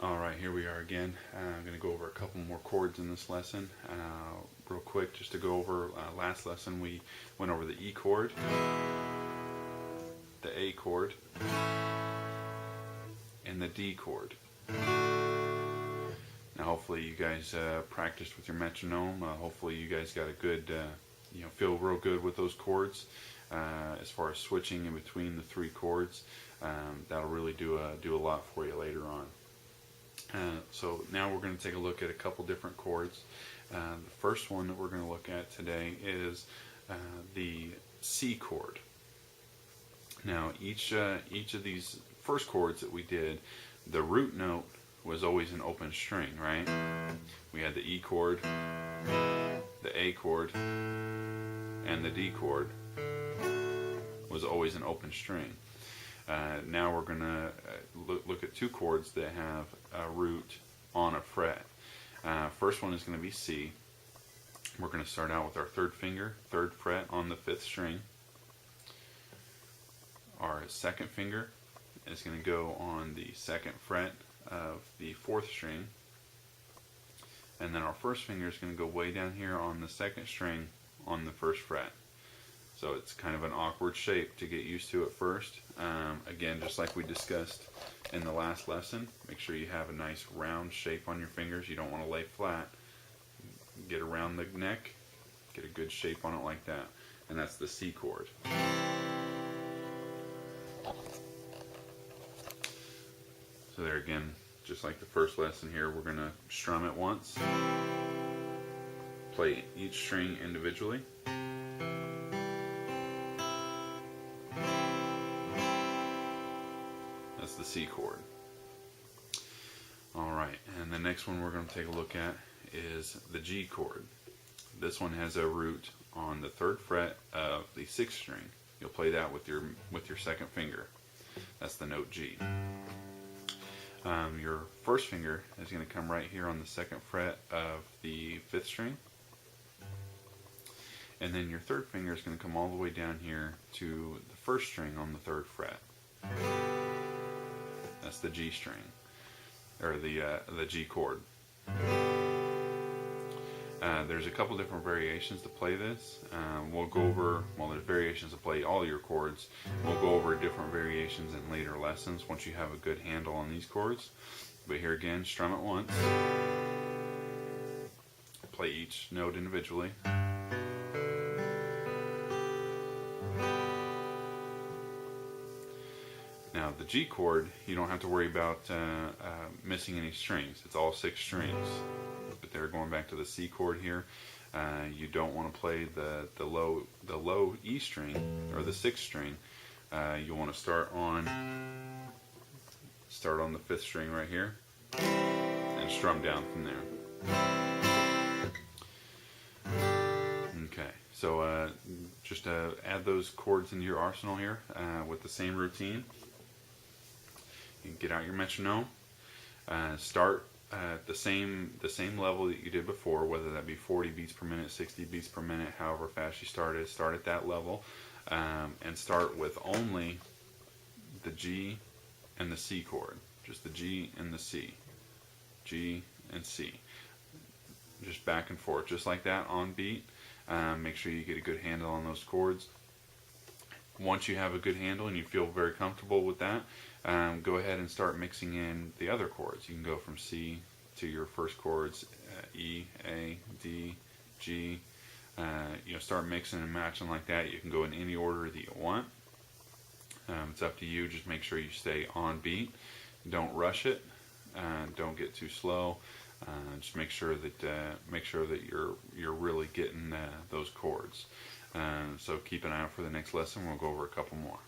Alright, here we are again. I'm going to go over a couple more chords in this lesson. Real quick, just to go over, last lesson we went over the E chord, the A chord, and the D chord. Now hopefully you guys practiced with your metronome. Hopefully you guys got a good, feel real good with those chords. As far as switching in between the three chords, that'll really do a lot for you later on. So now we're going to take a look at a couple different chords. The first one that we're going to look at today is the C chord. Now each of these first chords that we did, the root note was always an open string, right? We had the E chord, the A chord, and the D chord was always an open string. Now we're going to look at two chords that have a root on a fret. First one is going to be C. We're going to start out with our third finger, third fret on the fifth string. Our second finger is going to go on the second fret of the fourth string. And then our first finger is going to go way down here on the second string on the first fret. So it's kind of an awkward shape to get used to at first. Again, just like we discussed in the last lesson, make sure you have a nice round shape on your fingers. You don't want to lay flat. Get around the neck, get a good shape on it like that. And that's the C chord. So there again, just like the first lesson here, we're going to strum it once. Play each string individually. That's the C chord. Alright, and the next one we're going to take a look at is the G chord. This one has a root on the third fret of the sixth string. You'll play that with your second finger. That's the note G. Your first finger is going to come right here on the second fret of the fifth string. And then your third finger is going to come all the way down here to the first string on the third fret. That's the G string, or the G chord. There's a couple different variations to play this. We'll go over, well, there's variations to play all your chords. We'll go over different variations in later lessons once you have a good handle on these chords. But here again, strum it once. Play each note individually. Now the G chord, you don't have to worry about missing any strings. It's all 6 strings. But they're going back to the C chord here. You don't want to play the low E string or the 6th string. You want to start on the 5th string right here and strum down from there. Okay, so just add those chords into your arsenal here with the same routine. You can get out your metronome, start at the same level that you did before, whether that be 40 beats per minute, 60 beats per minute, however fast you started. Start at that level, and start with only the G and the C chord, just the G and the C, G and C, just back and forth, just like that on beat. Make sure you get a good handle on those chords. Once you have a good handle and you feel very comfortable with that, go ahead and start mixing in the other chords. You can go from C to your first chords, E, A, D, G. Start mixing and matching like that. You can go in any order that you want. It's up to you. Just make sure you stay on beat. Don't rush it. Don't get too slow. Just make sure that you're really getting those chords. So keep an eye out for the next lesson. We'll go over a couple more.